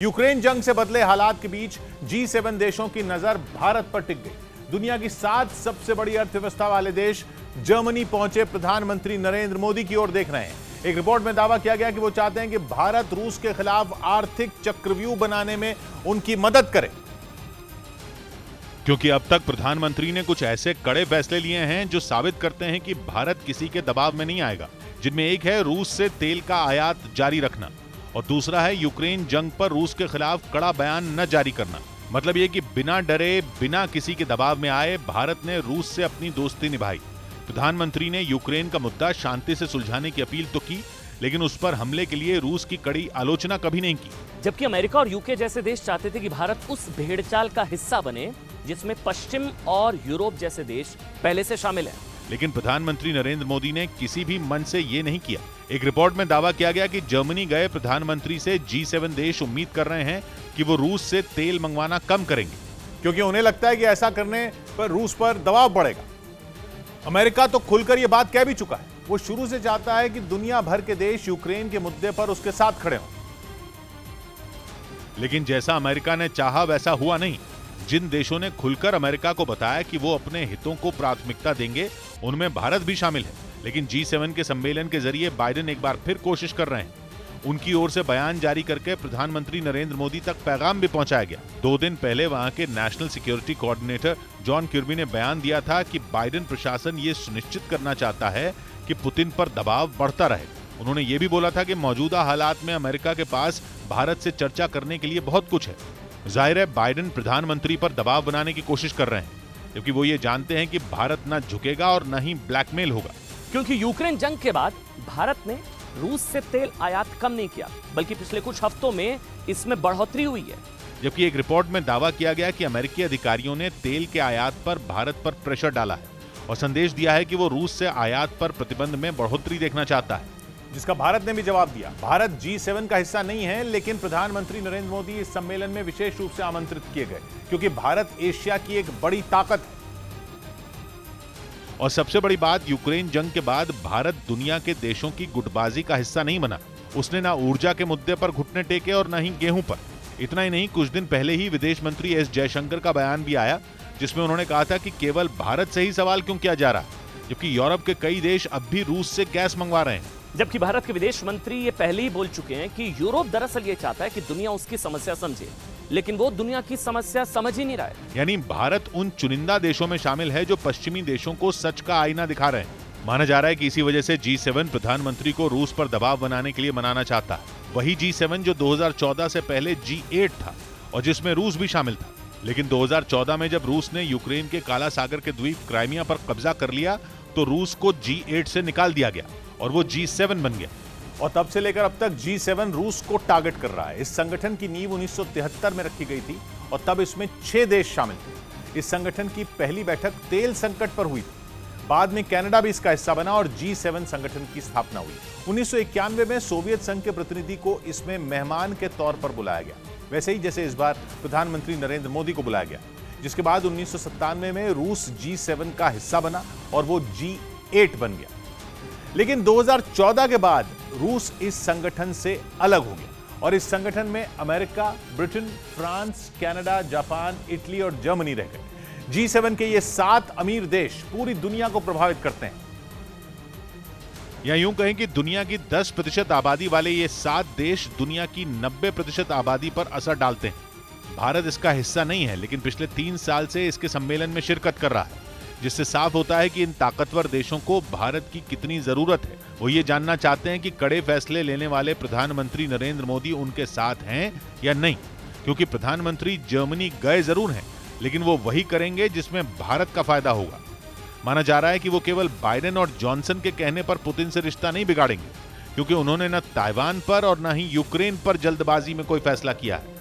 Ukraine जंग से बदले हालात के बीच G7 देशों की नजर भारत पर टिक गई। दुनिया की 7 सबसे बड़ी अर्थव्यवस्था वाले देश जर्मनी पहुंचे प्रधानमंत्री नरेंद्र मोदी की ओर देख रहे हैं। एक रिपोर्ट में दावा किया गया कि वो चाहते हैं कि भारत रूस के खिलाफ आर्थिक चक्रव्यूह बनाने में उनकी मदद करे, क्योंकि अब तक प्रधानमंत्री ने कुछ ऐसे कड़े फैसले लिए हैं जो साबित करते हैं कि भारत किसी के दबाव में नहीं आएगा, जिनमें एक है रूस से तेल का आयात जारी रखना और दूसरा है यूक्रेन जंग पर रूस के खिलाफ कड़ा बयान न जारी करना। मतलब ये कि बिना डरे, बिना किसी के दबाव में आए भारत ने रूस से अपनी दोस्ती निभाई। प्रधानमंत्री ने यूक्रेन का मुद्दा शांति से सुलझाने की अपील तो की, लेकिन उस पर हमले के लिए रूस की कड़ी आलोचना कभी नहीं की। जबकि अमेरिका और यूके जैसे देश चाहते थे कि भारत उस भेड़चाल का हिस्सा बने जिसमें पश्चिम और यूरोप जैसे देश पहले से शामिल हैं। लेकिन प्रधानमंत्री नरेंद्र मोदी ने किसी भी मन से ये नहीं किया। एक रिपोर्ट में दावा किया गया कि जर्मनी गए प्रधानमंत्री से G7 देश उम्मीद कर रहे हैं कि वो रूस से तेल मंगवाना कम करेंगे, क्योंकि उन्हें लगता है कि ऐसा करने पर रूस पर दबाव बढ़ेगा। अमेरिका तो खुलकर यह बात कह भी चुका है, वो शुरू से चाहता है कि दुनिया भर के देश यूक्रेन के मुद्दे पर उसके साथ खड़े हों। लेकिन जैसा अमेरिका ने चाहा वैसा हुआ नहीं। जिन देशों ने खुलकर अमेरिका को बताया कि वो अपने हितों को प्राथमिकता देंगे, उनमें भारत भी शामिल है। लेकिन G7 के सम्मेलन के जरिए बाइडेन एक बार फिर कोशिश कर रहे हैं। उनकी ओर से बयान जारी करके प्रधानमंत्री नरेंद्र मोदी तक पैगाम भी पहुंचाया गया। 2 दिन पहले वहां के नेशनल सिक्योरिटी कोऑर्डिनेटर जॉन किर्बी ने बयान दिया था कि बाइडेन प्रशासन ये सुनिश्चित करना चाहता है कि पुतिन पर दबाव बढ़ता रहे। उन्होंने ये भी बोला था कि मौजूदा हालात में अमेरिका के पास भारत से चर्चा करने के लिए बहुत कुछ है। जाहिर है बाइडेन प्रधानमंत्री पर दबाव बनाने की कोशिश कर रहे हैं, क्योंकि वो ये जानते हैं कि भारत न झुकेगा और न ही ब्लैकमेल होगा। क्योंकि यूक्रेन जंग के बाद भारत ने रूस से तेल आयात कम नहीं किया, बल्कि पिछले कुछ हफ्तों में इसमें बढ़ोतरी हुई है। जबकि एक रिपोर्ट में दावा किया गया कि अमेरिकी अधिकारियों ने तेल के आयात पर भारत पर प्रेशर डाला है और संदेश दिया है कि वो रूस से आयात पर प्रतिबंध में बढ़ोतरी देखना चाहता है, जिसका भारत ने भी जवाब दिया। भारत G7 का हिस्सा नहीं है, लेकिन प्रधानमंत्री नरेंद्र मोदी इस सम्मेलन में विशेष रूप से आमंत्रित किए गए, क्योंकि भारत एशिया की एक बड़ी ताकत है। और सबसे बड़ी बात, यूक्रेन जंग के बाद भारत दुनिया के देशों की गुटबाजी का हिस्सा नहीं बना। उसने ना ऊर्जा के मुद्दे पर घुटने टेके और ना ही गेहूं पर। इतना ही नहीं, कुछ दिन पहले ही विदेश मंत्री एस जयशंकर का बयान भी आया, जिसमें उन्होंने कहा था कि केवल भारत से ही सवाल क्यों किया जा रहा है, जबकि यूरोप के कई देश अब भी रूस से गैस मंगवा रहे हैं। जबकि भारत के विदेश मंत्री ये पहले ही बोल चुके हैं कि यूरोप दरअसल ये चाहता है कि दुनिया उसकी समस्या समझे, लेकिन वो दुनिया की समस्या समझ ही नहीं रहा है। यानी भारत उन चुनिंदा देशों में शामिल है जो पश्चिमी देशों को सच का आईना दिखा रहे हैं। माना जा रहा है कि इसी वजह से G7 प्रधानमंत्री को रूस पर दबाव बनाने के लिए मनाना चाहता है। वही G7 जो 2014 से पहले G8 था और जिसमें रूस भी शामिल था। लेकिन 2014 में जब रूस ने यूक्रेन के काला सागर के द्वीप क्राइमिया पर कब्जा कर लिया, तो रूस को G8 से निकाल दिया गया और वो G7 बन गया। और तब से लेकर अब तक G7 रूस को टारगेट कर रहा है। इस संगठन की नींव 1973 में रखी गई थी और तब इसमें 6 देश शामिल थे। इस संगठन की पहली बैठक तेल संकट पर हुई थी। बाद में कनाडा भी इसका हिस्सा बना और G7 संगठन की स्थापना हुई। 1991 में सोवियत संघ के प्रतिनिधि को इसमें मेहमान के तौर पर बुलाया गया, वैसे ही जैसे इस बार प्रधानमंत्री नरेंद्र मोदी को बुलाया गया। जिसके बाद 1997 में रूस G7 का हिस्सा बना और वो G8 बन गया। लेकिन 2014 के बाद रूस इस संगठन से अलग हो गया और इस संगठन में America, Britain, France, Canada, Japan, Italy और जर्मनी रह गए। G7 के ये 7 अमीर देश पूरी दुनिया को प्रभावित करते हैं। या यूं कहें कि दुनिया की 10% आबादी वाले ये 7 देश दुनिया की 90% आबादी पर असर डालते हैं। भारत इसका हिस्सा नहीं है, लेकिन पिछले 3 साल से इसके सम्मेलन में शिरकत कर रहा है, जिससे साफ होता है कि इन ताकतवर देशों को भारत की कितनी जरूरत है। वो ये जानना चाहते हैं कि कड़े फैसले लेने वाले प्रधानमंत्री नरेंद्र मोदी उनके साथ हैं या नहीं, क्योंकि प्रधानमंत्री जर्मनी गए जरूर हैं, लेकिन वो वही करेंगे जिसमें भारत का फायदा होगा। माना जा रहा है कि वो केवल बाइडेन और जॉनसन के कहने पर पुतिन से रिश्ता नहीं बिगाड़ेंगे, क्योंकि उन्होंने न ताइवान पर और न ही यूक्रेन पर जल्दबाजी में कोई फैसला किया है।